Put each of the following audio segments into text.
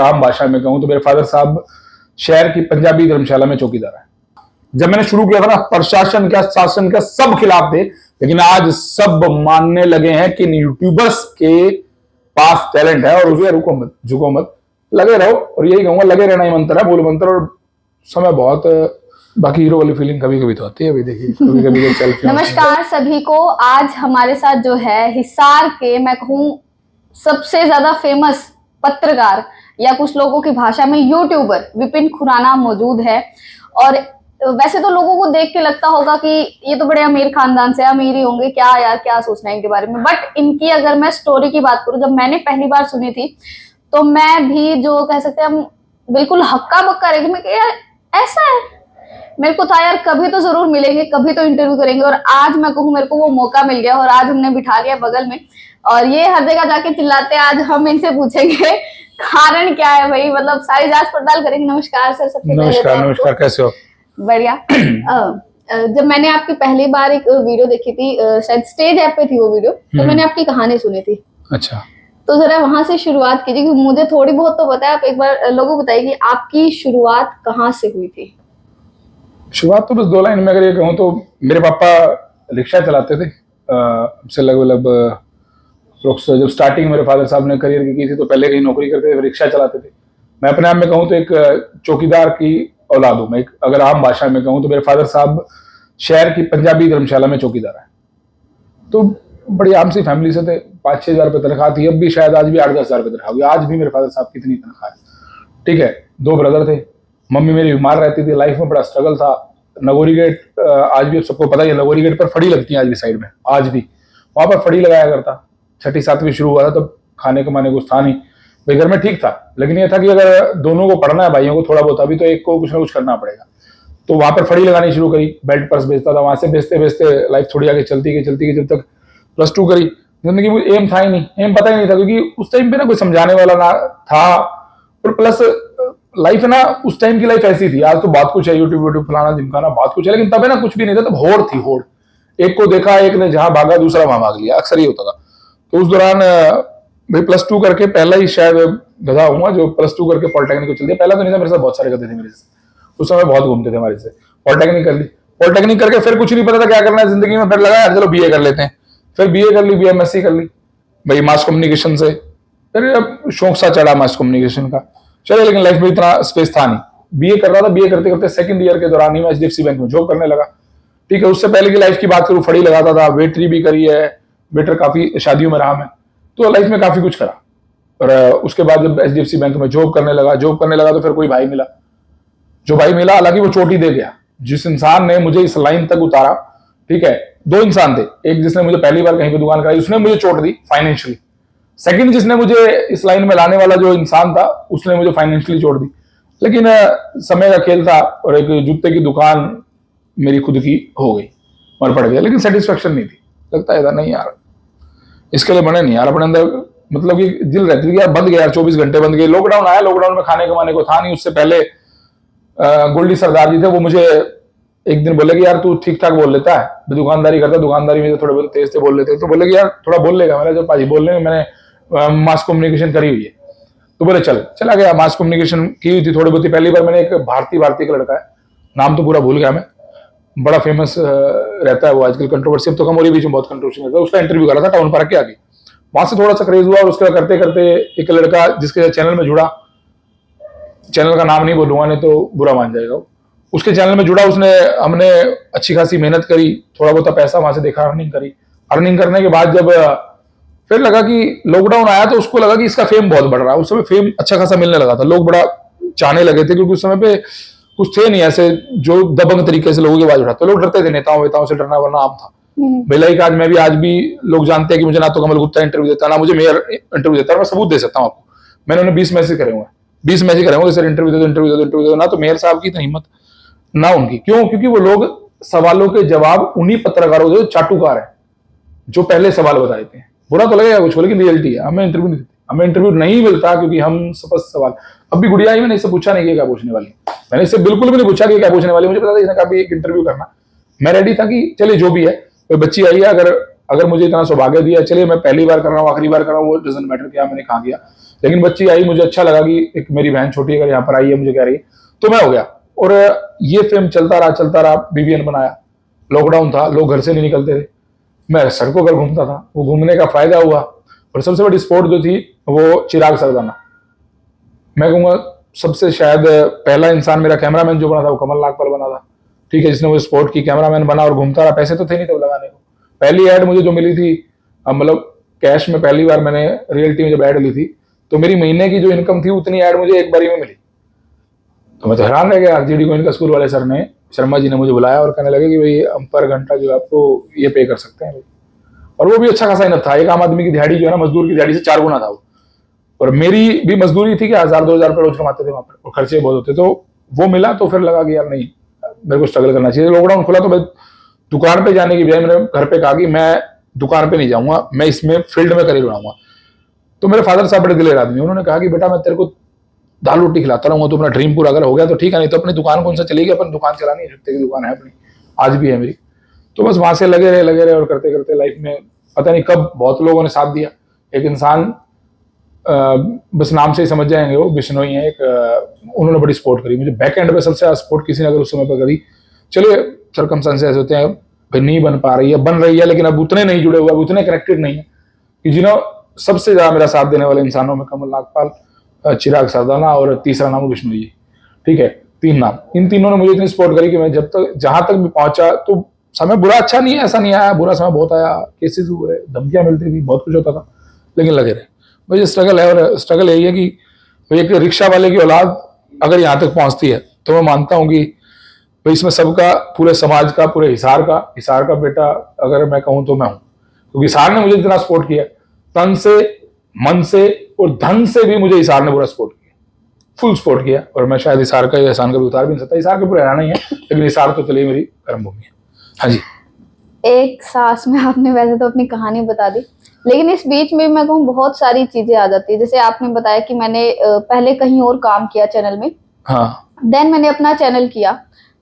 आम भाषा में कहूं तो मेरे फादर साहब शहर की पंजाबी धर्मशाला में चौकीदार है। जब मैंने शुरू किया था ना, प्रशासन का, शासन का सब खिलाफ थे, लेकिन आज सब मानने लगे हैं कि यूट्यूबर्स के पास टैलेंट है और उसे रुको मत, झुको मत, लगे रहो। और यही कहूंगा, लगे रहना ही मंत्र है, बोल मंत्र। और समय बहुत, बाकी हीरो वाली फीलिंग कभी कभी तो आती है। अभी देखिए, कभी कभी सेल्फी। नमस्कार सभी को। आज हमारे साथ जो है हिसार के, मैं कहूँ सबसे ज्यादा फेमस पत्रकार या कुछ लोगों की भाषा में यूट्यूबर विपिन खुराना मौजूद है। और वैसे तो लोगों को देख के लगता होगा कि ये तो बड़े अमीर खानदान से, अमीर ही होंगे, क्या यार क्या सोचना है इनके बारे में। बट इनकी अगर मैं स्टोरी की बात करूं, जब मैंने पहली बार सुनी थी तो मैं भी, जो कह सकते हैं हम, बिल्कुल हक्का बक्का रह गई। मैं यार ऐसा है, मेरे को था यार कभी तो जरूर मिलेंगे, कभी तो इंटरव्यू करेंगे। और आज मैं कहूँ मेरे को वो मौका मिल गया और आज हमने बिठा लिया बगल में और ये हर जगह जाके चिल्लाते हैं। आज हम इनसे पूछेंगे कारण क्या है भाई, मतलब सारी जांच पड़ताल करेंगे। नमस्कार सर। सबसे नमस्कार। नमस्कार, कैसे हो? बढ़िया। जब मैंने आपकी पहली बार एक वीडियो देखी थी, शायद स्टेज ऐप पे थी वो वीडियो, तो मैंने आपकी कहानी सुनी थी। अच्छा, तो जरा वहां से शुरुआत कीजिए, क्योंकि मुझे थोड़ी बहुत तो पता है। आप एक बार लोगों को बताइए कि आपकी शुरुआत कहाँ से हुई थी। शुरुआत तो बस 2 लाइन में अगर ये कहूँ तो मेरे पापा रिक्शा चलाते थे। से लगभग जब स्टार्टिंग मेरे फादर साहब ने करियर की थी तो पहले कहीं नौकरी करते थे, फिर रिक्शा चलाते थे। मैं अपने आप में कहूँ तो एक चौकीदार की औलाद हूँ। मैं अगर आम भाषा में कहूँ तो मेरे फादर साहब शहर की पंजाबी धर्मशाला में चौकीदार है। तो बड़ी आम सी फैमिली से थे। 5-6 हज़ार रुपये तनख्वाह थी। अब भी शायद आज भी 8-10 हज़ार रुपये तनख्वाह होगी। आज भी मेरे फादर साहब की इतनी तनख्वाह है, ठीक है। 2 ब्रदर थे। मम्मी मेरी बीमार रहती थी, लाइफ में बड़ा स्ट्रगल था। नगोरी गेट, आज भी सबको पता है, नगोरी गेट पर फड़ी लगती है आज भी साइड में, आज भी वहां पर फड़ी लगाया करता। 6ठी-7वीं शुरू हुआ था तब खाने कमाने कुछ था नहीं भाई, घर में ठीक था। लेकिन ये था कि अगर दोनों को पढ़ना है, भाइयों को थोड़ा बहुत, अभी तो एक को कुछ ना कुछ करना पड़ेगा। तो वहां पर फड़ी लगानी शुरू करी। बेल्ट पर्स बेचता था, वहां से बेचते बेचते लाइफ थोड़ी आगे चलती गई जब तक +2 करी। जिंदगी में एम था ही नहीं, एम पता ही नहीं था, क्योंकि उस टाइम पे ना कोई समझाने वाला ना था। और प्लस लाइफ है ना, उस टाइम की लाइफ ऐसी थी। आज तो बहुत कुछ है, यूट्यूब फलाना जिमकाना बहुत कुछ है, लेकिन तब है ना कुछ भी नहीं था। तब होड़ थी, होड़। एक को देखा, एक ने जहां भागा दूसरा वहां भाग लिया, अक्सर ही होता था। तो उस दौरान भाई +2 करके, पहला ही शायद गधा हुआ जो +2 करके पॉलिटेक्निक को चल दिया। पहला तो नहीं था, मेरे साथ बहुत सारे गधे थे मेरे से, उस समय बहुत घूमते थे हमारे से। पॉलिटेक्निक कर ली, पॉलिटेक्निक करके फिर कुछ नहीं पता था क्या करना है जिंदगी में। फिर लगा चलो बीए कर लेते हैं। फिर बीए कर ली, बीएमएससी कर ली भाई मास कम्युनिकेशन से। फिर अब शौक सा चढ़ा मास कम्युनिकेशन का, चलो। लेकिन लाइफ में इतना स्पेस था नहीं। बीए कर रहा था, बीए करते करते 2nd ईयर के दौरान ही मैं HDFC बैंक में जॉब करने लगा, ठीक है। उससे पहले की लाइफ की बात करूं, फड़ी लगाता था, वेटरी भी करी है, वेटर काफी शादियों में रहा मैं, तो लाइफ में काफी कुछ करा। और उसके बाद जब HDFC बैंक में जॉब करने लगा तो फिर कोई भाई मिला। जो भाई मिला, हालांकि वो चोटी दे गया। जिस इंसान ने मुझे इस लाइन तक उतारा, ठीक है, 2 इंसान थे। एक जिसने मुझे पहली बार कहीं पे दुकान कराई, उसने मुझे चोट दी फाइनेंशियली। सेकंड जिसने मुझे इस लाइन में लाने वाला जो इंसान था, उसने मुझे फाइनेंशियली छोड़ दी। लेकिन समय का खेल था और एक जूते की दुकान मेरी खुद की हो गई और पड़ गया। लेकिन सेटिस्फेक्शन नहीं थी, लगता है था नहीं यार इसके लिए बने नहीं यार अपने अंदर, मतलब कि दिल रहती थी यार बंद गया यार, 24 घंटे बंद गए। लॉकडाउन आया, लॉकडाउन में खाने कमाने को था नहीं। उससे पहले गोल्डी सरदार जी थे, वो मुझे एक दिन बोले कि यार तू ठीक ठाक बोल लेता है, दुकानदारी करता, दुकानदारी में थोड़े बहुत तेज से बोल लेते, तो बोले कि यार थोड़ा बोल लेगा। मैंने जब पाजी बोलने में, मैंने मास कम्युनिकेशन करी हुई है, तो बोले चल। चला गया, मास कम्युनिकेशन की हुई थी थोड़ी बहुत। पहली बार मैंने एक भारती का लड़का है, नाम तो पूरा भूल गया मैं, बड़ा फेमस रहता है वो आजकल, कंट्रोवर्सी अब तो कम हो रही, बीच में बहुत कंट्रोवर्सी रहता है। उसका इंटरव्यू करा था टाउन पार्क के आगे। वहां से थोड़ा सा क्रेज हुआ और उसके करते करते एक लड़का जिसके चैनल में जुड़ा, चैनल का नाम नहीं बोलूंगा नहीं तो बुरा मान जाएगा, उसके चैनल में जुड़ा। हमने अच्छी खासी मेहनत करी, थोड़ा बहुत पैसा वहां से देखा, अर्निंग करी। अर्निंग करने के बाद जब फिर लगा कि लॉकडाउन आया, तो उसको लगा कि इसका फेम बहुत बढ़ रहा है। उस समय फेम अच्छा खासा मिलने लगा था, लोग बड़ा चाहने लगे थे, क्योंकि उस समय पे कुछ थे नहीं ऐसे जो दबंग तरीके से लोगों की आवाज उठाते। लोग डरते थे, नेताओं से डरना वरना आम था। बेलाई का आज भी लोग जानते हैं कि मुझे ना तो कमल गुप्ता इंटरव्यू देता, ना मुझे मेयर इंटरव्यू देता। मैं सबूत दे सकता हूँ आपको, मैंने उन्हें 20 मैसेज करे हुए, 20 मैसेज करे हुए, सर इंटरव्यू दे दो। ना तो मेयर साहब की इतनी हिम्मत, ना उनकी। क्यों? क्योंकि वो लोग सवालों के जवाब उन्हीं पत्रकारों जो चाटुकार है, जो पहले सवाल बताए थे। बुरा तो लगेगा कुछ, लेकिन रियलिटी है। हमें इंटरव्यू नहीं देते, हमें इंटरव्यू नहीं मिलता, क्योंकि हम स्पष्ट सवाल। अब भी गुड़िया ही मैंने इससे पूछा नहीं कि क्या पूछने वाली, मैंने इससे बिल्कुल भी नहीं पूछा कि क्या पूछने वाली। मुझे पता था इसने कहा भी एक इंटरव्यू करना, मैं रेडी था कि चलिए जो भी है। कोई बच्ची आई है, अगर अगर मुझे इतना सौभाग्य दिया, चलिए मैं पहली बार कर रहा हूँ, आखिरी बार कर रहा हूँ, वो डजंट मैटर क्या मैंने कहा किया, लेकिन बच्ची आई, मुझे अच्छा लगा कि एक मेरी बहन छोटी अगर यहाँ पर आई है मुझे कह रही है, तो मैं हो गया। और ये फिल्म चलता रहा, बीबीएन बनाया, लॉकडाउन था, लोग घर से नहीं निकलते थे, मैं सड़कों पर घूमता था, वो घूमने का फायदा हुआ। और सबसे बड़ी स्पोर्ट जो थी वो चिराग सरदाना, मैं कहूँगा सबसे शायद पहला इंसान मेरा कैमरामैन जो बना था वो कमल नागपाल बना था, ठीक है, जिसने मुझे स्पोर्ट की कैमरामैन बना और घूमता रहा। पैसे तो थे नहीं तब लगाने को। पहली ऐड मुझे जो मिली थी, मतलब कैश में पहली बार मैंने रियलिटी में जब ऐड ली थी, तो मेरी महीने की जो इनकम थी उतनी ऐड मुझे एक बारी में मिली। तो मैं तो हैरान रह गया। जीडी गोविंद का स्कूल वाले सर ने, शर्मा जी ने मुझे बुलाया और कहने लगे कि भाई हम पर घंटा जो है आपको ये पे कर सकते हैं भाई। और वो भी अच्छा खासा इनफ था, एक आम आदमी की दिहाड़ी जो है ना, मजदूर की दिहाड़ी से 4 गुना था वो। और मेरी भी मजदूरी थी कि 1000-2000 रुपये रोज कमाते थे वहां पर, और खर्चे बहुत होते, तो वो मिला तो फिर लगा कि यार नहीं, मेरे को स्ट्रगल करना चाहिए। लॉकडाउन खुला तो मैं दुकान पे जाने की बजाय मैंने घर पे कहा कि मैं दुकान पे नहीं जाऊंगा, मैं इसमें फील्ड में करियर बनाऊंगा। तो मेरे फादर साहब बड़े दिलेर आदमी, उन्होंने कहा कि बेटा मैं तेरे को दाल रोटी खिलाता रहूंगा, तो अपना ड्रीम पूरा अगर हो गया तो ठीक है, नहीं तो अपनी दुकान कौन सा चलेगी, अपन दुकान चलानी है, जूते की दुकान है अपनी, आज भी है मेरी। तो बस वहां से लगे रहे और करते करते लाइफ में पता नहीं कब बहुत लोगों ने साथ दिया। एक इंसान बस नाम से ही समझ जाएंगे, वो बिश्नोई है एक, उन्होंने बड़ी सपोर्ट करी मुझे। बैक एंड पे सबसे ज्यादा सपोर्ट किसी ने अगर उस समय पर करी, चलिए सर्कमस्टेंसेस होते हैं भाई, नहीं बन पा रही है, बन रही है, लेकिन अब उतने नहीं जुड़े हुए, उतने कनेक्टेड नहीं है कि जिन्होंने सबसे ज्यादा मेरा साथ देने वाले इंसानों में कमल नागपाल, चिराग सरदाना और तीसरा नाम बिश्नोई जी, ठीक है, 3 नाम। इन तीनों ने मुझे इतनी सपोर्ट करी कि मैं जब तक जहां तक भी पहुंचा, तो समय बुरा अच्छा नहीं है, ऐसा नहीं आया, बुरा समय बहुत आया, केसेस हुए, धमकियां मिलती थी, बहुत कुछ होता था, लेकिन लगे रहे। मुझे स्ट्रगल है, और स्ट्रगल यही है कि एक रिक्शा वाले की औलाद अगर यहाँ तक पहुंचती है, तो मैं मानता हूँ कि भाई इसमें सबका, पूरे समाज का, पूरे हिसार का बेटा अगर मैं कहूँ तो मैं हूँ, क्योंकि हिसार ने मुझे इतना सपोर्ट किया, तन से, मन से और धन से भी मुझे हिसार ने पूरा सपोर्ट किया, फुल सपोर्ट किया। और मैं शायद हिसार का एहसान कभी उतार भी नहीं सकता, हिसार के पूरे रहना ही है, लेकिन हिसार तो चलिए मेरी कर्मभूमि है। हाँ जी। एक सांस में आपने वैसे तो अपनी कहानी बता दी, लेकिन इस बीच में मैं कहूँ बहुत सारी चीजें आ जाती है। जैसे आपने बताया कि मैंने पहले कहीं और काम किया चैनल में, हाँ, देन मैंने अपना चैनल किया।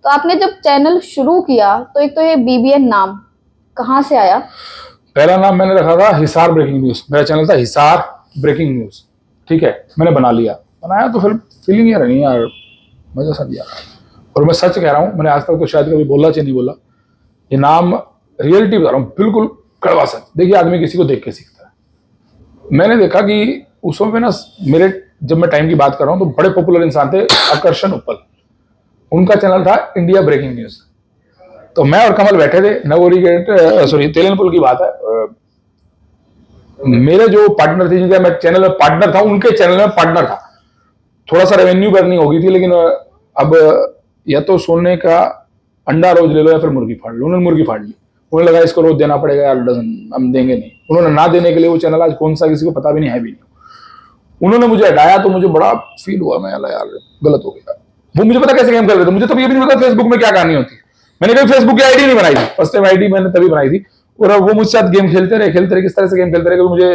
तो आपने जब चैनल शुरू किया तो एक तो ये बीबीएन नाम कहाँ से आया? पहला नाम मैंने रखा था हिसार ब्रेकिंग न्यूज, मेरा चैनल था हिसार ब्रेकिंग न्यूज, ठीक है, मैंने बनाया तो फिर फीलिंग यार नहीं यार, मजा सा दिया। और मैं सच कह रहा हूँ, मैंने आज तक तो शायद कभी बोला चाहे नहीं बोला, ये नाम रियलिटी बता रहा हूँ, बिल्कुल कड़वा सच। देखिए आदमी किसी को देख के सीखता है। मैंने देखा कि उस समय ना मेरे, जब मैं टाइम की बात कर रहा हूँ, तो बड़े पॉपुलर इंसान थे आकर्षण उपल, उनका चैनल था इंडिया ब्रेकिंग न्यूज। तो मैं और कमल बैठे थे नगोरी गेट, सॉरी तेलनपुल की बात है, मेरे जो पार्टनर थे, जिनका मैं चैनल में पार्टनर था, उनके चैनल में पार्टनर था। थोड़ा सा रेवेन्यू बर्निंग हो गई थी, लेकिन अब या तो सोने का अंडा रोज ले लो या फिर मुर्गी फाड़ लो। उन्होंने मुर्गी फाड़ ली, उन्हें लगा इसको रोज देना पड़ेगा यार, डजन हम देंगे नहीं। उन्होंने ना देने के लिए वो चैनल आज कौन सा किसी को पता भी नहीं है भी नहीं, उन्होंने मुझे हटाया, तो मुझे बड़ा फील हुआ, मैं यार गलत हो गया। वो मुझे पता कैसे गेम कर रहे थे, मुझे तब ये भी नहीं पता फेसबुक में क्या कहानी होती है। मैंने कभी फेसबुक की आईडी नहीं बनाई थी, फर्स्ट टाइम आईडी मैंने तभी बनाई थी। और वो मुझसे साथ गेम खेलते रहे, किस तरह से गेम खेलते रहे। कभी मुझे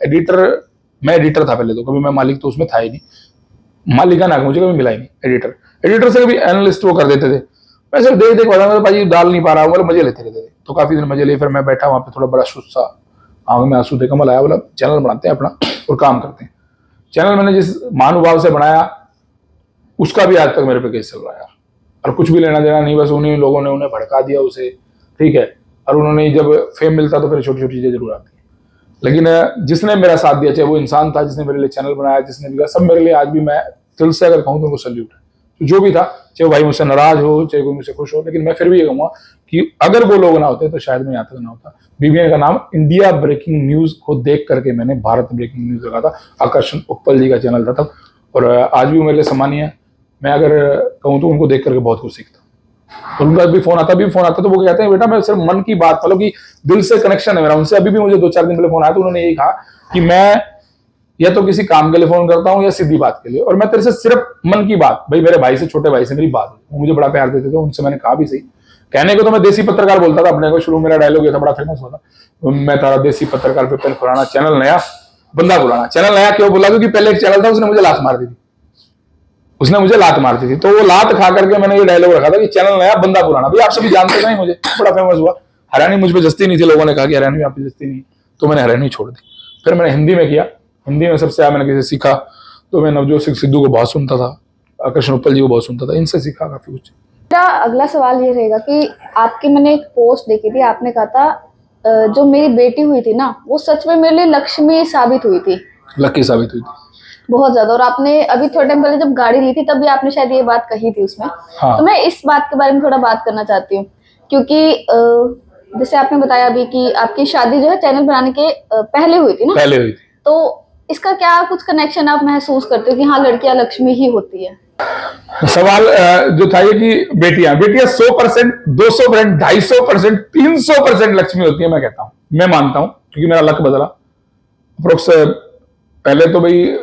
एडिटर, मैं एडिटर था पहले, तो कभी मैं मालिक तो उसमें था ही नहीं, मालिकाना मुझे कभी मिला ही नहीं। एडिटर से कभी एनालिस्ट वो कर देते थे, मैं सिर्फ देख बताऊंगा भाई डाल नहीं पा रहा हूँ, मजे लेते रहते थे। तो काफी दिन मजे लिए, फिर मैं बैठा वहां पे, थोड़ा बड़ा सुस्ता आंख में आंसू देखा, कमल आया, बोला चैनल बनाते हैं अपना और काम करते हैं। चैनल मैंने जिस महानुभाव से बनाया, उसका भी आज तक मेरे पे केस चल रहा है यार, और कुछ भी लेना देना नहीं, बस उन्हीं लोगों ने उन्हें भड़का दिया उसे, ठीक है। और उन्होंने जब फेम मिलता तो फिर छोटी छोटी चीजें जरूर आती है, लेकिन जिसने मेरा साथ दिया, चाहे वो इंसान था जिसने मेरे लिए चैनल बनाया, जिसने भी, सब मेरे लिए आज भी, मैं दिल से अगर कहूँ तो उनको सल्यूट है। तो जो भी था, चाहे वो भाई मुझसे नाराज हो, चाहे कोई मुझसे खुश हो, लेकिन मैं फिर भी ये कहूँगा कि अगर वो लोग ना होते तो शायद मैं यहाँ तक ना होता। बीबीएन का नाम इंडिया ब्रेकिंग न्यूज को देख करके मैंने भारत ब्रेकिंग न्यूज रखा था, आकर्षण उपल जी का चैनल था तब, और आज भी मेरे लिए सम्मानीय है। मैं अगर कहूँ तो उनको देख करके बहुत कुछ सीखता। तो उनका भी फोन आता तो वो कहते हैं बेटा मैं सिर्फ मन की बात, मतलब कि दिल से कनेक्शन है मेरा उनसे। अभी भी मुझे 2-4 दिन पहले फोन आया तो उन्होंने यही कहा कि मैं या तो किसी काम के लिए फोन करता हूँ या सीधी बात के लिए, और मैं तेरे से सिर्फ मन की बात, भाई मेरे भाई से, छोटे भाई से मेरी बात है, वो मुझे बड़ा प्यार देते थे। उनसे मैंने कहा भी सही, कहने को तो मैं देसी पत्रकार बोलता था अपने को, शुरू मेरा डायलॉग ये था, बड़ा फेमस हुआ था, मैं तारा देसी पत्रकार पे पेन खुलाना, चैनल नया बंदा बुलाना। चैनल नया क्यों बोला? क्योंकि पहले एक चैनल था, उसने मुझे लात मार दी थी, तो वो लात खा करके मैंने ये डायलॉग रखा था कि चैनल नया बंदा पुराना। भाई आप सभी जानते नहीं मुझे, बड़ा फेमस हुआ, हरियाणी मुझ पर जस्ती नहीं थी, लोगों ने कहा कि हरियाणवी आप पे जस्ती नहीं, तो मैंने हरियाणवी छोड़ दी। फिर मैंने हिंदी में किया, हिंदी में सबसे मैंने किसी सीखा, तो मैं नवजोत सिंह सिद्धू को बहुत सुनता था, कृष्ण उपल जी को बहुत सुनता था, इनसे सीखा काफी कुछ। मेरा अगला सवाल ये रहेगा कि आपकी मैंने एक पोस्ट देखी थी, आपने कहा था जो मेरी बेटी हुई थी ना, वो सच में मेरे लिए लक्ष्मी साबित हुई थी, लकी साबित हुई थी। बहुत ज्यादा। और आपने अभी थोड़े टाइम पहले जब गाड़ी ली थी तब भी आपने शायद ये बात कही थी उसमें। हाँ। तो मैं इस बात के बारे में थोड़ा बात करना चाहती हूँ, क्योंकि जैसे आपने बताया अभी कि आपकी शादी जो है चैनल बनाने के पहले हुई थी ना, पहले हुई थी। तो इसका क्या कुछ कनेक्शन आप महसूस करते हो कि हाँ लड़कियां लक्ष्मी ही होती है? सवाल जो था ये कि बेटियां 100%, 200%, 250%, 300% लक्ष्मी होती है, मैं कहता हूं, मैं मानता हूं, क्योंकि मेरा लक बदला अप्रोक्स। पहले तो भाई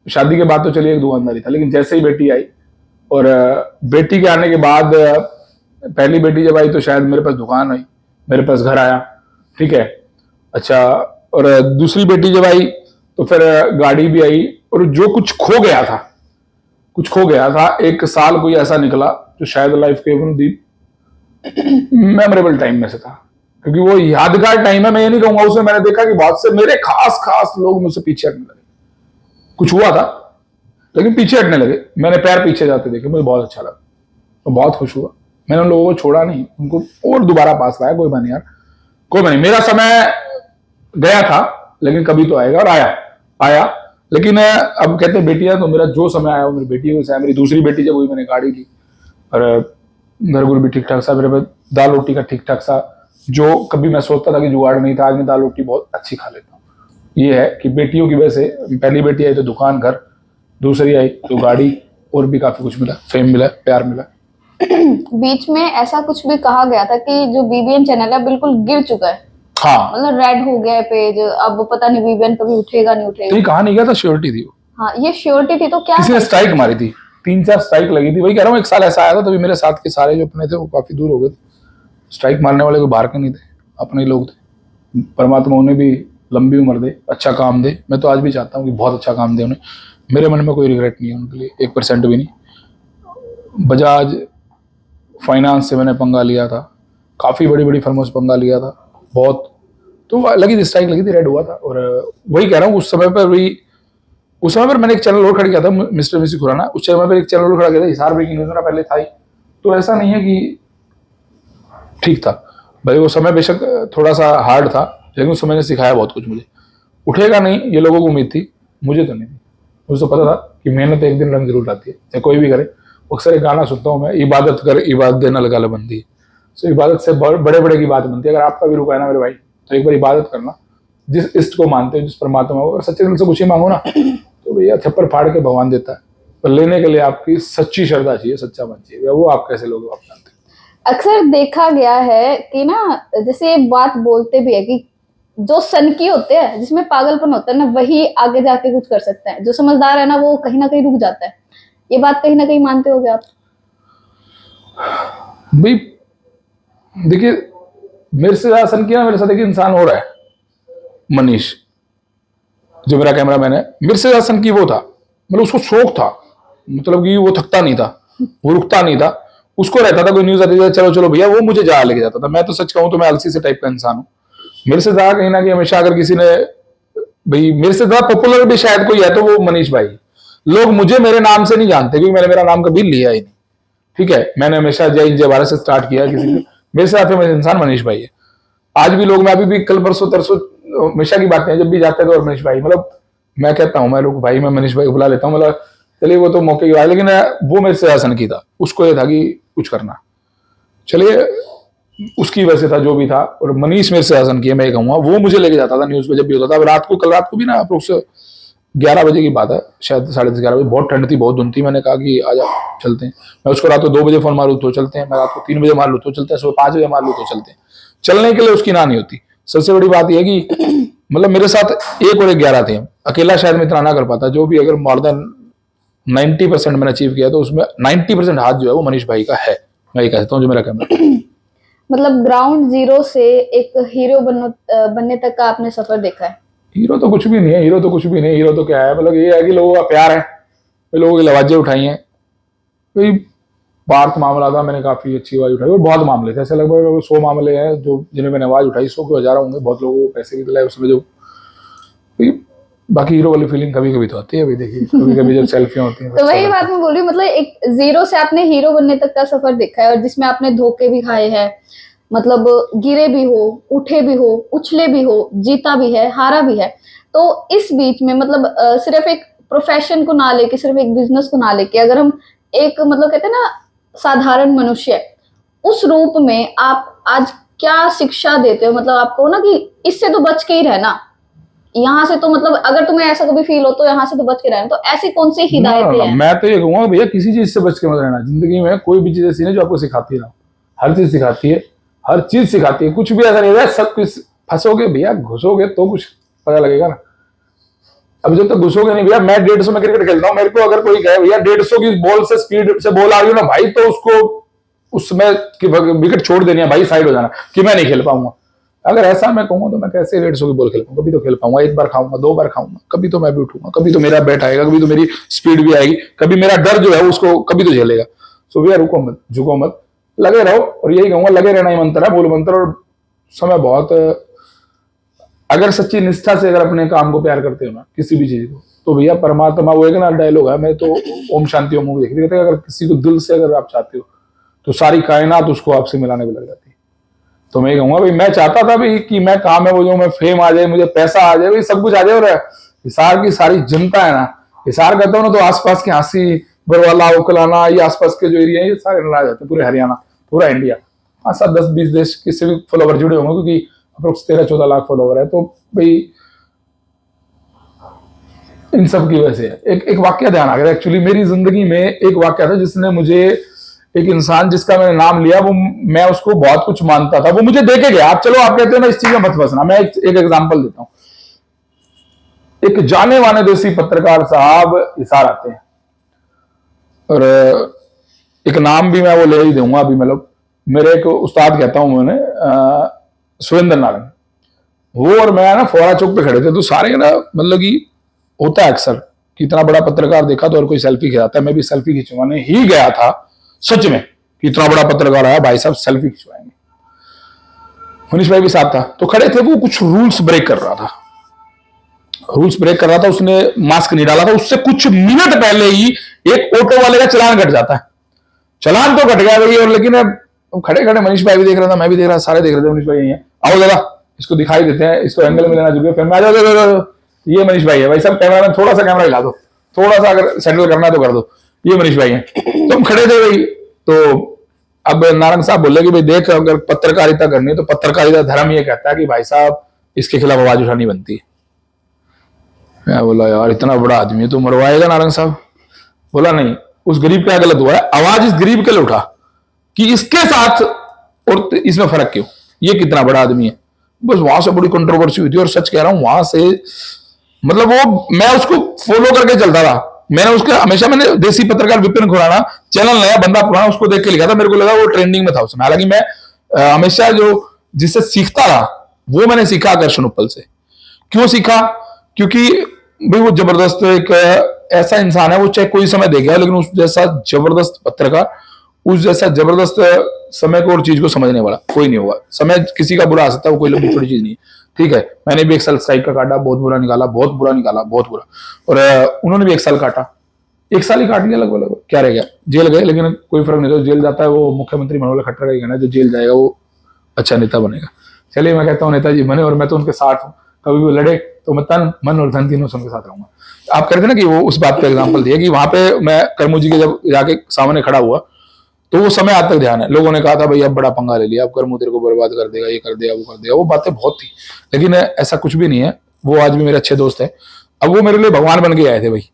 शादी के बाद तो चलिए एक दुकानदारी था, लेकिन जैसे ही बेटी आई और बेटी के आने के बाद पहली बेटी जब आई तो शायद मेरे पास दुकान आई, मेरे पास घर आया, ठीक है, अच्छा। और दूसरी बेटी जब आई तो फिर गाड़ी भी आई, और जो कुछ खो गया था, कुछ खो गया था, एक साल कोई ऐसा निकला जो शायद लाइफ के मेमोरेबल टाइम में से था, क्योंकि वो यादगार टाइम है। मैं ये नहीं कहूंगा, उसमें मैंने देखा कि बहुत से मेरे खास खास लोग मुझसे पीछे हटने लगे, कुछ हुआ था लेकिन पीछे हटने लगे, मैंने पैर पीछे जाते देखे, मुझे बहुत अच्छा लगा, तो बहुत खुश हुआ। मैंने उन लोगों को छोड़ा नहीं, उनको और दोबारा पास लाया, कोई बात यार, कोई बात नहीं, मेरा समय गया था लेकिन कभी तो आएगा, और आया। लेकिन अब कहते हैं बेटियां, तो मेरा जो समय आया वो मेरी बेटी को है। मेरी दूसरी बेटी जब हुई मैंने गाड़ी ली, और घर गुर भी ठीक ठाक सा, मेरे पास दाल रोटी का ठीक ठाक सा, जो कभी मैं सोचता था कि जुगाड़ नहीं था, आज मैं दाल रोटी बहुत अच्छी खा लेता हूँ। ये है कि बेटियों की वजह से, पहली बेटी आई तो दुकान घर, दूसरी आई तो गाड़ी, और भी काफी कुछ मिला, फेम मिला, प्यार मिला। बीच में ऐसा कुछ भी कहा गया था कि जो बीबीएन चैनल है बिल्कुल गिर चुका है, हाँ, मतलब रेड हो गया है पेज, अब पता नहीं बीबीएन कभी उठेगा नहीं उठेगा। तो कहा नहीं गया था, श्योरिटी थी वो। हाँ, ये श्योरिटी थी, तो क्या किसी ने स्ट्राइक मारी थी, 3-4 स्ट्राइक लगी थी, वही कह रहा हूँ, एक साल ऐसा आया था तभी मेरे साथ के सारे जो अपने थे वो काफी दूर हो गए थे। स्ट्राइक मारने वाले कोई बाहर के नहीं थे, अपने ही लोग थे। परमात्मा उन्हें भी लंबी उम्र दे, अच्छा काम दे। मैं तो आज भी चाहता हूँ कि बहुत अच्छा काम दे उन्हें, मेरे मन में कोई रिग्रेट नहीं है उनके लिए, 1% भी नहीं। बजाज फाइनेंस से मैंने पंगा लिया था, काफ़ी बड़ी बड़ी फर्मों से पंगा लिया था, बहुत, तो लगी थी, स्ट्राइक लगी थी, रेड हुआ था। और वही कह रहा हूँ, उस समय पर मैंने एक चैनल और खड़ा किया था, मिस्टर मिसी खुराना, उस समय पर एक चैनल और खड़ा किया था, हिसार ब्रेकिंग न्यूज़ मेरा पहले था ही, तो ऐसा नहीं है कि ठीक था भाई। वो समय बेशक थोड़ा सा हार्ड था, लेकिन उस समय ने सिखाया बहुत कुछ मुझे। उठेगा नहीं ये लोगों को उम्मीद थी, मुझे तो नहीं थी। मुझे तो पता था कि मेहनत एक दिन रंग जरूर लाती है, चाहे कोई भी करे। अक्सर एक गाना सुनता हूँ मैं, इबादत कर इबादत देना लगा बंदी, तो इबादत से बड़े बड़े की बात बनती है। अगर आपका भी रुका है ना मेरे भाई, तो एक बार इबादत करना, जिस इष्ट को मानते हो, जिस परमात्मा को, अगर सच्चे दिल से कुछ ही मांगो ना, तो भैया छप्पर फाड़ के भगवान देता है, पर लेने के लिए आपकी सच्ची श्रद्धा चाहिए, सच्चा मन चाहिए। वो आप कैसे लोग आप जानते हैं। अक्सर देखा गया है कि ना, जैसे एक बात बोलते भी है कि जो सनकी होते हैं, जिसमें पागलपन होता है ना, वही आगे जाके कुछ कर सकते हैं, जो समझदार है ना वो कहीं ना कहीं रुक जाता है। ये बात कहीं ना कहीं मानते होगे आप? भाई देखिए, मेरे से ज्यादा सन किया, मेरे साथ एक इंसान हो रहा है, मनीष, जो मेरा कैमरा मैन है, मेरे से ज्यादा सन की वो था, मतलब उसको शौक था, मतलब कि वो थकता नहीं था, वो रुकता नहीं था, उसको रहता था कोई न्यूज आती थी, चलो चलो भैया, वो मुझे जहाँ लेके जाता था। मैं तो सच कहूँ तो मैं आलसी से टाइप का इंसान हूँ। मेरे से ज्यादा कहीं ना कहीं हमेशा, अगर किसी ने, भाई मेरे से ज्यादा पॉपुलर भी शायद कोई है तो वो मनीष भाई। लोग मुझे मेरे नाम से नहीं जानते, क्योंकि मैंने मेरा नाम कभी लिया ही नहीं, ठीक है। मैंने हमेशा जय हिंद जय भारत से स्टार्ट किया, किसी को मेरे साथ में इंसान मनीष भाई है। आज भी लोग, मैं अभी भी कल परसों तरसों हमेशा की बातें हैं, जब भी जाते हैं तो मनीष भाई, मतलब मैं कहता हूँ, मैं लोग भाई, मैं मनीष भाई को बुला लेता हूँ, मतलब चलिए वो तो मौके की बात, लेकिन वो मेरे से आसन की था, उसको ये था कि कुछ करना, चलिए उसकी वजह से था जो भी था। और मनीष मेरे से आसन किया, मैं कहूँगा, वो मुझे लेके जाता था न्यूज पे जब भी होता था। रात को, कल रात को भी ना, अप्रोक्स 11 बजे की बात है, शायद 10:30 11 बजे, बहुत ठंड थी, बहुत धुंध थी। मैंने कहा कि आजा चलते हैं। मैं उसको रात को 2 बजे फोन मारूँ तो चलते हैं, मैं रात को 3 बजे मार लूँ तो चलते हैं, सुबह 5 बजे मार लूँ तो चलते हैं। चलने के लिए उसकी ना नहीं होती। सबसे बड़ी बात यह है कि मतलब मेरे साथ 1 और 1 11 थे, अकेला शायद मैं इतना ना कर पाता। जो भी अगर मोर देन 90% मैंने अचीव किया, तो उसमें 90% हाथ जो है वो मनीष भाई का है, मैं ये कहता हूँ, जो मेरा कैमरा। मतलब ग्राउंड जीरो से एक हीरो बनने तक का आपने सफर देखा है। हीरो तो कुछ भी नहीं है, हीरो तो कुछ भी नहीं, हीरो तो क्या है, मतलब ये है कि लोगों का प्यार है, लोगों की लवाजे उठाई हैं, पार्थ मामला था, मैंने काफी अच्छी आवाज उठाई, और बहुत मामले थे ऐसे, लगभग 100 मामले हैं जो जिन्हें मैंने आवाज उठाई, 100 के 1000 होंगे, बहुत लोगों को पैसे भी दिलाए उसमें। जो बाकी हीरो वाली फीलिंग कभी कभी तो आती है, अभी देखिए कभी कभी जब सेल्फियां होती हैं तो वही बात मैं बोल रही हूँ, मतलब एक जीरो से आपने हीरो बनने तक का सफर देखा है, और जिसमें आपने धोखे भी खाए हैं, मतलब गिरे भी हो, उठे भी हो, उछले भी हो, जीता भी है, हारा भी है। तो इस बीच में मतलब सिर्फ एक प्रोफेशन को ना लेके, सिर्फ एक बिजनेस को ना लेके, अगर हम एक मतलब कहते हैं ना साधारण मनुष्य, उस रूप में आप आज क्या शिक्षा देते हो? मतलब आपको ना कि इससे तो बच के ही रहना, यहाँ से तो मतलब अगर तुम्हें ऐसा कभी फील हो तो यहाँ से तो बच के रहना, तो ऐसी कौन सी हिदायतें हैं? मैं तो ये कहूंगा भैया, किसी चीज से बच के मत रहना। जिंदगी में कोई भी चीज ऐसी नहीं जो आपको सिखाती है ना, हर चीज सिखाती है, हर चीज सिखाती है। कुछ भी ऐसा नहीं है सब कुछ, फंसोगे भैया, घुसोगे तो कुछ पता लगेगा ना। अब जब तक घुसोगे नहीं भैया, मैं 150 में क्रिकेट खेलता हूँ, मेरे को अगर कोई कहे भैया 150 की बॉल से स्पीड से बॉल आ रही हो ना भाई, तो उसको उसमें विकेट छोड़ देनी है भाई, साइड हो जाना कि मैं नहीं खेल पाऊंगा। अगर ऐसा मैं कहूंगा तो मैं कैसे 150 की बॉल खेल पाऊंगा? कभी तो खेल पाऊंगा, एक बार खाऊंगा, 2 बार खाऊंगा, कभी तो मैं भी उठूंगा, कभी तो मेरा बैट आएगा, कभी तो मेरी स्पीड भी आएगी, कभी मेरा डर जो है उसको कभी तो झेलेगा। सो भैया रुको मत, झुको मत, लगे रहो। और यही कहूंगा, लगे रहना ही मंत्र है, बोल मंत्र। और समय बहुत, अगर सच्ची निष्ठा से अगर अपने काम को प्यार करते हो ना, किसी भी चीज को, तो भैया परमात्मा, वो एक ना डायलॉग है, मैं तो ओम शांति ओम मूवी देखी थी, कहते अगर किसी को दिल से अगर आप चाहते हो तो सारी कायनात उसको आपसे मिलाने में लग जाती है। तो मैं कहूंगा भाई, मैं चाहता था भाई कि मैं काम है वो जो मैं फेम आ जाए, मुझे पैसा आ जाए, भाई सब कुछ आ जाए। और हिसार की सारी जनता है ना, हिसार कहता हूँ ना, तो आसपास के हांसी, बरवाला, उकलाना, ये आसपास के जो एरिया है ये सारे नला जाते हैं, पूरे हरियाणा, पूरा इंडिया। हाँ, 7-10-20 देश किसी भी फॉलोवर जुड़े होंगे, क्योंकि अप्रोक्स 13-14 लाख फॉलोवर है। तो भाई इन सब की वजह से एक वाक्य ध्यान आ गया। एक्चुअली मेरी जिंदगी में एक वाक्य था जिसने मुझे, एक इंसान जिसका मैंने नाम लिया, वो मैं उसको बहुत कुछ मानता था, वो मुझे देके गया। आप चलो, आप कहते हो ना इस चीज में मत फंसना, मैं एक एग्जांपल देता हूँ। एक जाने माने देसी पत्रकार साहब हिसार आते हैं, और एक नाम भी मैं वो ले ही दूंगा अभी, मतलब मेरे एक उस्ताद कहता हूं मैंने, सुरेंद्र नारायण। वो और मैं ना फोरा चौक पे खड़े थे, तो सारे ना मतलब कि होता है अक्सर कि इतना बड़ा पत्रकार देखा तो और कोई सेल्फी खिंचाता है, मैं भी सेल्फी खिंचवाने ही गया था सच में, कि इतना बड़ा पत्रकार आया, भाई साहब सेल्फी खिंचवाएंगे। मनीष भाई भी साथ था, तो खड़े थे, वो कुछ रूल्स ब्रेक कर रहा था, उसने मास्क नहीं डाला था, उससे कुछ मिनट पहले ही एक ऑटो वाले का चलान कट जाता है। चलान तो कट गया भाई, और लेकिन अब खड़े खड़े मनीष भाई भी देख रहा था, मैं भी देख रहा, सारे देख रहे थे। मनीष भाई यही है, आओ दादा इसको दिखाई देते हैं, इसको एंगल में लेना जरूरी है, फिर मैं आ जाओ, ये मनीष भाई है भाई साहब, कैमरा में थोड़ा सा कैमरा हिला दो, थोड़ा सा अगर सेटल करना है तो कर दो, ये मनीष भाई है। तो हम खड़े थे भाई, तो अब नारायण साहब बोले कि भाई देख, अगर पत्रकारिता करनी है तो पत्रकारिता धर्म ये कहता है कि भाई साहब इसके खिलाफ आवाज उठानी बनती है। मैं बोला यार इतना बड़ा आदमी है तो मरवाएगा नारायण साहब? बोला नहीं, उस गरीब का गलत हुआ है, आवाज इस गरीब के लिए उठा कि इसके साथ और इसमें फर्क क्यों, ये कितना बड़ा आदमी है। बस वहां से बड़ी कंट्रोवर्सी हुई थी, और सच कह रहा हूं वहां से मतलब वो, मैं उसको फॉलो करके चलता था। मैंने उसके हमेशा, मैंने देसी पत्रकार विपिन खुराना, चैनल नया बंदा पुराना, उसको देख के लिखा था, मेरे को लगा वो ट्रेंडिंग में था उसमें। हालांकि मैं हमेशा जो जिससे सीखता रहा वो मैंने सीखा आकर्षण उपल से। क्यों सीखा? क्योंकि भाई वो जबरदस्त एक ऐसा इंसान है, वो चाहे कोई समय दे गया, लेकिन उस जैसा जबरदस्त पत्रकार, उस जैसा जबरदस्त समय को और चीज को समझने वाला कोई नहीं होगा। समय किसी का बुरा आ सकता है, वो कोई लंबी छोटी चीज नहीं है, ठीक है। मैंने भी 1 साल स्ट्राइक का काटा, बहुत बुरा निकाला, बहुत बुरा निकाला, बहुत बुरा। और उन्होंने भी 1 साल काटा, 1 साल ही काट लिया लगभग, क्या रह गया, जेल गए, लेकिन कोई फर्क नहीं था। जेल जाता है वो मुख्यमंत्री मनोहर खट्टर का ही कहना है, जो जेल जाएगा वो अच्छा नेता बनेगा। चलिए मैं कहता हूँ नेताजी बने, और मैं तो उनके साथ हूँ, कभी भी लड़े तो मैं तन मन और धन तीनों से उनके साथ रहूंगा। आप कहते ना कि वो उस बात का एग्जाम्पल दिया कि वहां पे मैं करमू जी के जब जाके सामने खड़ा हुआ, तो वो समय आज तक ध्यान है। लोगों ने कहा था भाई अब बड़ा पंगा ले लिया, अब करमू तेरे को बर्बाद कर देगा, ये कर देगा, वो कर देगा, वो बातें बहुत थी, लेकिन ऐसा कुछ भी नहीं है। वो आज भी मेरे अच्छे दोस्त है। अब वो मेरे लिए भगवान बन के आए थे भाई,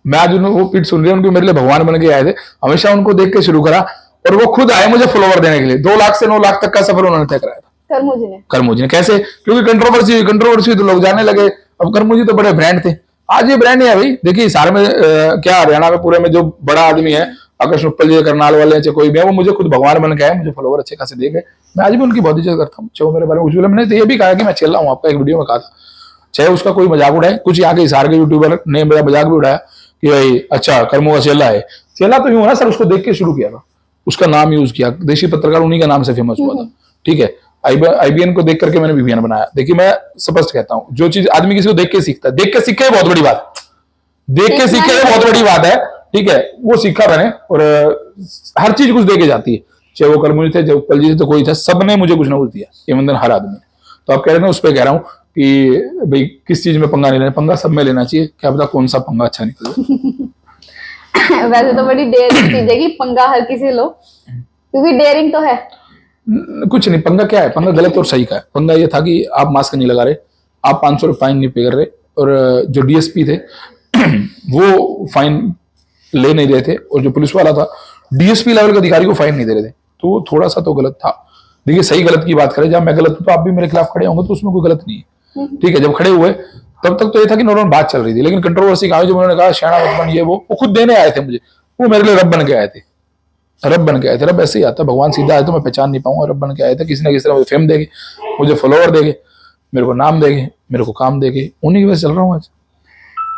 मैं आज वो पीठ सुन रही है उनको, मेरे लिए भगवान बन के आए थे। हमेशा उनको देख के शुरू करा, और वो खुद आए मुझे फॉलोवर देने के लिए। 2 लाख से 9 लाख तक का सफर उन्होंने तय कराया था करमू जी ने। कैसे? क्योंकि कंट्रोवर्सी तो लोग जानने लगे। अब करमू जी तो बड़े ब्रांड थे, आज ये ब्रांड है भाई। देखिए हिसार में क्या हरियाणा में पूरे में जो बड़ा आदमी है, आकर्षण उपल जी, करनाल वाले चाहे कोई भी है, वो मुझे खुद भगवान बन के आए, मुझे फॉलोवर अच्छे खासे दे गए। मैं आज भी उनकी बहुत इज्जत करता हूँ, चाहे मेरे बारे में कुछ बोले। मैंने तो ये भी कहा कि मैं चल रहा हूँ, आपका एक वीडियो में कहा था, चाहे उसका कोई मजाक उड़ाए, कुछ यहाँ के हिसार के यूट्यूबर ने मेरा मजाक भी उड़ाया कि भाई अच्छा करमू का चेला है। चेला तो यूं ना सर, उसको देख के शुरू किया था, उसका नाम यूज किया, देशी पत्रकार उन्हीं का नाम से फेमस हुआ था, ठीक है। आईबीएन को देख करके मैंने बीबीएन बनाया। देखिए मैं स्पष्ट कहता हूँ, जो चीज आदमी किसी को देख के सीखता है, देख के सीखे बहुत बड़ी बात, देख के सीखे बहुत बड़ी बात है, ठीक है। वो सीखा मैंने, और हर चीज कुछ दे के जाती है, चाहे वो कलमुनी थे, चाहे उपल जी थे, तो कोई था, सबने मुझे कुछ ना कुछ दिया, इवन हर आदमी। तो आप कह रहे थे, उस पर कह रहा हूँ कि भाई किस चीज में पंगा नहीं लेना, पंगा सब में लेना चाहिए, क्या पता कौन सा पंगा अच्छा निकले। वैसे तो बड़ी डेयरिंग चीज है कि पंगा हर किसी लो, क्योंकि डेयरिंग तो है। कुछ नहीं, पंगा क्या है, पंगा गलत और सही का है। पंगा ये था कि आप मास्क नहीं लगा रहे, आप 500 रुपये फाइन नहीं पे कर रहे, और जो डीएसपी थे वो फाइन ले नहीं रहे थे, और जो पुलिस वाला था डीएसपी लेवल के अधिकारी को फाइन नहीं दे रहे थे, तो वो थोड़ा सा तो गलत था। देखिए सही गलत की बात करें, जब मैं गलत हूं तो आप भी मेरे खिलाफ खड़े होंगे, तो उसमें कोई गलत नहीं है, ठीक है। जब खड़े हुए तब तक तो ये था कि नॉर्मल बात चल रही थी, लेकिन कंट्रोवर्सी कहा, जो उन्होंने कहा शेणा मत बन, ये वो खुद देने आए थे मुझे, वो मेरे लिए रब बन के आए थे, रब बन के आए थे। रब ऐसे ही आता, भगवान सीधा आए तो मैं पहचान नहीं पाऊंगा, रब बन के आए थे, किसी ना किसी तरह मुझे फेम देंगे, मुझे फॉलोअर देंगे, मेरे को नाम देंगे, मेरे को काम देंगे, उन्हीं की वजह से चल रहा हूँ आज।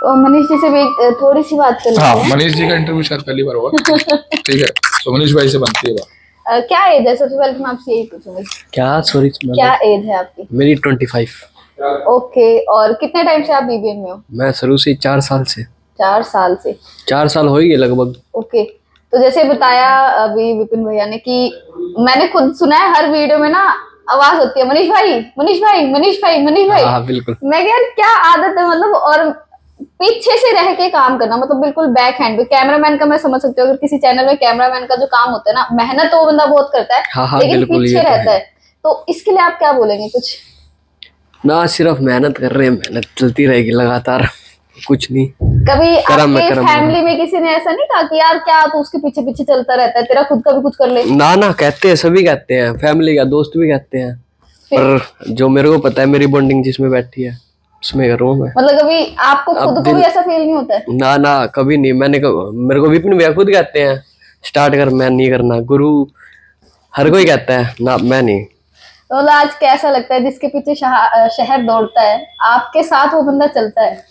तो मनीष जी से भी एक थोड़ी सी बात कर लेते हाँ, हैं। मनीष जी का इंटरव्यू शायद पहली बार हुआ, ठीक है, तो मनीष भाई से बनती है बात। क्या एज है, सबसे पहले तो मैं आपसे यही पूछूंगी, क्या सॉरी क्या एज है आपकी? मेरी 25। ओके, और कितने टाइम से आप बीबीएन में हो? मैं शुरू से 4 साल से 4 साल से। 4 साल हो ही गए लगभग। ओके, तो जैसे बताया अभी विपिन भैया ने कि मैंने खुद सुना है हर वीडियो में ना आवाज होती है, मनीष भाई मनीष भाई मनीष भाई मनीष भाई। हाँ बिल्कुल। मैं क्या क्या आदत है, मतलब, और पीछे से रह के काम करना, मतलब बिल्कुल बैक हैंड। कैमरामैन का मैं समझ सकती हूँ, अगर किसी चैनल में कैमरामैन का जो काम होता है ना, मेहनत तो वो बंदा बहुत करता है, हाँ, लेकिन बिल्कुल, पीछे ये तो रहता है। तो इसके लिए आप क्या बोलेंगे कुछ? ना सिर्फ मेहनत कर रहे हैं, मेहनत चलती रहेगी लगातार, कुछ नहीं। कभी करम है, आपके करम है। फैमिली में किसी ने ऐसा नहीं कहा कि यार क्या तू उसके पीछे पीछे चलता रहता है, तेरा खुद का भी कुछ कर ले? ना कहते हैं, सभी कहते हैं, फैमिली का, दोस्त भी कहते हैं, पर जो मेरे को पता है मेरी बॉन्डिंग जिसमें बैठी है उसमें कर रहा हूँ मैं। मतलब कभी आपको खुद को भी ऐसा फील नहीं होता है? ना कभी नहीं। मेरे को विपिन भैया खुद कहते हैं स्टार्ट कर, मैं नहीं करना, गुरु हर कोई कहता है ना, मैं नहीं। तो मतलब आज कैसा लगता है, जिसके पीछे शहर दौड़ता है, आपके साथ वो बंदा चलता है?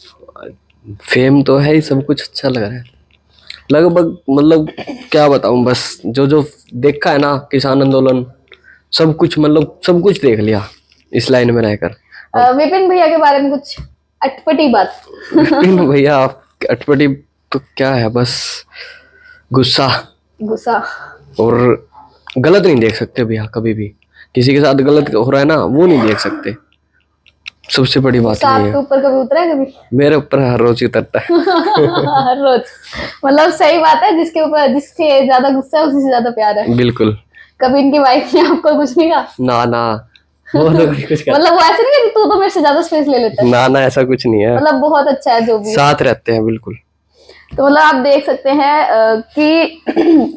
फेम तो है ही, सब कुछ अच्छा लग रहा है लगभग, मतलब क्या बताऊं, बस जो देखा है ना, किसान आंदोलन, सब कुछ, मतलब सब कुछ देख लिया इस लाइन में रहकर। विपिन भैया के बारे में कुछ अटपटी बात? विपिन भैया अटपटी तो क्या है, बस गुस्सा गुस्सा। और गलत नहीं देख सकते भैया, कभी भी किसी के साथ गलत हो रहा है ना, वो नहीं देख सकते, सबसे बड़ी बात गुस्सा ये आपके है। ऊपर कभी उतरा है कभी? मेरे ऊपर हर रोज ही उतरता है। हर रोज? मतलब सही बात है, जिसके ऊपर जिसके ज्यादा गुस्सा है उसी से ज्यादा प्यार है। बिल्कुल। कभी इनकी वाइफ ने आपको कुछ नहीं कहा? ना वो तो नहीं कुछ कहता। मतलब वो ऐसे नहीं है कि तू तो मेरे से ज्यादा स्पेस ले लेता है? ना ऐसा कुछ नहीं है, मतलब बहुत अच्छा है जो भी है। साथ रहते हैं बिल्कुल। तो मतलब आप देख सकते हैं कि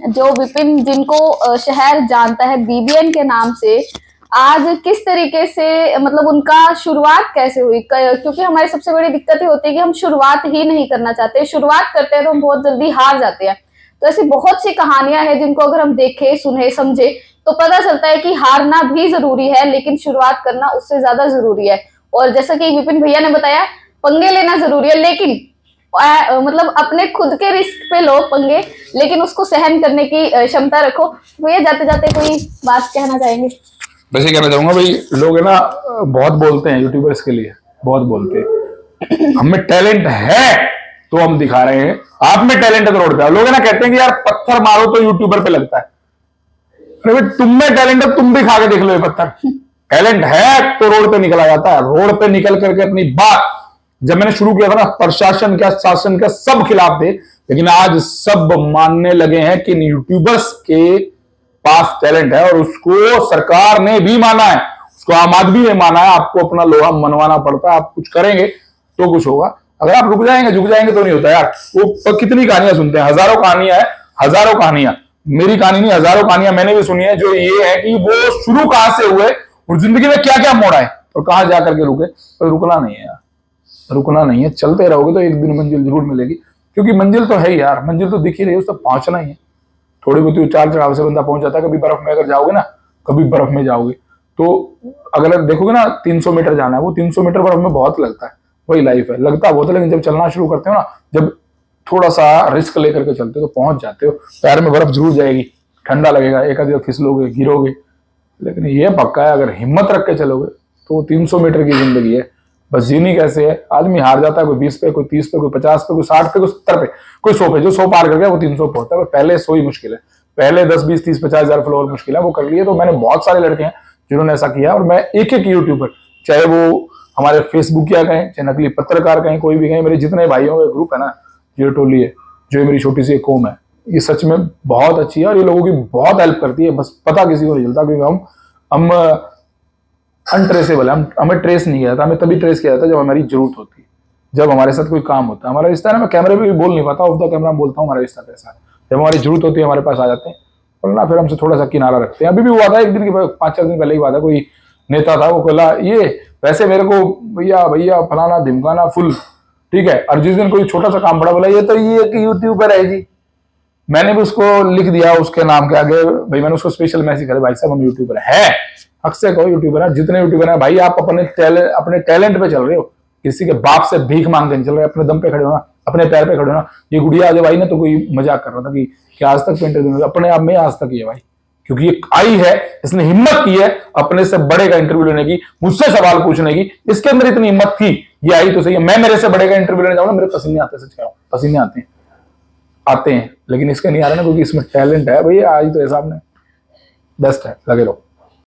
जो विपिन, जिनको शहर जानता है बीबीएन के नाम से, आज किस तरीके से, मतलब उनका शुरुआत कैसे हुई। क्योंकि हमारी सबसे बड़ी दिक्कत ये होती है कि हम शुरुआत ही नहीं करना चाहते, शुरुआत करते हैं तो हम बहुत जल्दी हार जाते हैं। तो ऐसी बहुत सी कहानियां हैं जिनको अगर हम देखें, सुने, समझे तो पता चलता है कि हारना भी जरूरी है, लेकिन शुरुआत करना उससे ज्यादा जरूरी है। और जैसा कि विपिन भैया ने बताया, पंगे लेना जरूरी है, लेकिन मतलब अपने खुद के रिस्क पे लो पंगे, लेकिन उसको सहन करने की क्षमता रखो। भैया जाते जाते कोई बात कहना चाहेंगे? वैसे कहना चाहूंगा भाई, लोग है ना बहुत बोलते हैं यूट्यूबर्स के लिए, बहुत बोलते हैं, हमें टैलेंट है तो हम दिखा रहे हैं, आप में टैलेंट है तो रोड पे आओ। लोग है ना कहते हैं कि यार पत्थर मारो तो यूट्यूबर पे लगता है, अरे भाई तुम में टैलेंट है, तुम भी खा के देख लो ये पत्थर। टैलेंट है तो रोड पे निकला जाता है, रोड पे निकल करके अपनी बात, जब मैंने शुरू किया था ना, प्रशासन का, शासन का, सब खिलाफ थे, लेकिन आज सब मानने लगे हैं कि यूट्यूबर्स के पास टैलेंट है, और उसको सरकार ने भी माना है, उसको आम आदमी ने माना है। आपको अपना लोहा मनवाना पड़ता है, आप कुछ करेंगे तो कुछ होगा, अगर आप रुक जाएंगे, झुक जाएंगे तो नहीं होता यार। वो कितनी कहानियां सुनते हैं, हजारों कहानियां है, हजारों कहानियां, मेरी कहानी नहीं, हजारों कहानियां मैंने भी सुनी है, जो ये है कि वो शुरू कहां से हुए और जिंदगी में क्या क्या मोड़ आए और कहां जाकर के रुके। तो रुकना नहीं है यार, रुकना नहीं है, चलते रहोगे तो एक दिन मंजिल जरूर मिलेगी, क्योंकि मंजिल तो है ही यार, मंजिल तो दिख ही रही है, उस तक पहुंचना ही है। थोड़ी बहुत उतार चढ़ाव से बंदा पहुंच जाता है। कभी बर्फ में अगर जाओगे ना, कभी बर्फ में जाओगे तो अगर देखोगे ना 300 मीटर जाना है, वो 300 मीटर बर्फ में बहुत लगता है, वही लाइफ है, लगता बहुत है, लेकिन जब चलना शुरू करते हो ना, जब थोड़ा सा रिस्क लेकर के चलते हो तो पहुंच जाते हो। पैर में बर्फ जरूर जाएगी, ठंडा लगेगा, एक आध फिसलोगे, गिरोगे, लेकिन ये पक्का है अगर हिम्मत रख के चलोगे तो 300 मीटर की जिंदगी है। बस जीनी कैसे है, आदमी हार जाता है, कोई 20 पे, कोई 30 पे, कोई 50 पे, कोई 60 पे, कोई 70 पे, कोई 100 पे। जो 100 पार कर गया वो 300 पहुंचता है। पहले 100 ही मुश्किल है, पहले 10, 20, 30, 50 हजार फॉलोअर मुश्किल है, वो कर लिए। तो मैंने बहुत सारे लड़के हैं जिन्होंने ऐसा किया, और मैं एक एक यूट्यूबर, चाहे वो हमारे फेसबुक या कहें, चाहे नकली पत्रकार कहें, कोई भी कहें, मेरे जितने भाइयों का ग्रुप है ना, जो टोली है, जो मेरी छोटी सी एक कौम है, ये सच में बहुत अच्छी है और ये लोगों की बहुत हेल्प करती है। बस पता किसी को नहीं चलता, क्योंकि हम अनट्रेसेबल है, हमें ट्रेस नहीं किया जाता। हमें तभी ट्रेस किया जाता है जब हमारी जरूरत होती है, जब हमारे साथ कोई काम होता है। हमारा रिश्ता है ना, मैं कैमरे पे भी बोल नहीं पाता, ऑफ द कैमरा बोलता हूँ हमारा रिश्ता कैसा है। जब हमारी जरूरत होती है हमारे पास आ जाते हैं, वरना फिर हमसे थोड़ा सा किनारा रखते हैं। अभी भी हुआ था एक दिन की, 5-4 दिन पहले की बात है, कोई नेता था, वो बोला ये वैसे मेरे को भैया भैया फलाना धिमकाना फुल ठीक है, और जिस दिन कोई छोटा सा काम पड़ा, बोला ये तो ये एक यूट्यूबर है जी। मैंने भी उसको लिख दिया उसके नाम के आगे, भाई मैंने उसको स्पेशल मैसेज करा, भाई साहब हम यूट्यूबर है, हक से कहो यूट्यूबर है। जितने यूट्यूबर है भाई, आप अपने टैलेंट पे चल रहे हो, किसी के बाप से भीख मांग के नहीं चल रहे, अपने दम पे खड़े हो ना, अपने पैर पे खड़े हो ना। ये गुड़िया जब आई ना, तो कोई मजाक कर रहा था कि आज तक इंटरव्यू में, अपने आप में आज तक ही है भाई, क्योंकि ये आई है, इसने हिम्मत की है अपने से बड़े का इंटरव्यू लेने की, मुझसे सवाल पूछने की, इसके अंदर इतनी हिम्मत थी, ये आई तो सही है। मैं मेरे से बड़े का इंटरव्यू लेने जाऊंगा, मेरे पसीने आते, सच कह रहा हूं, पसीने आते हैं, लेकिन इसका नहीं आ रहा ना, क्योंकि इसमें टैलेंट है भैया। आज तो ऐसा आपने बेस्ट है, लगे रहो।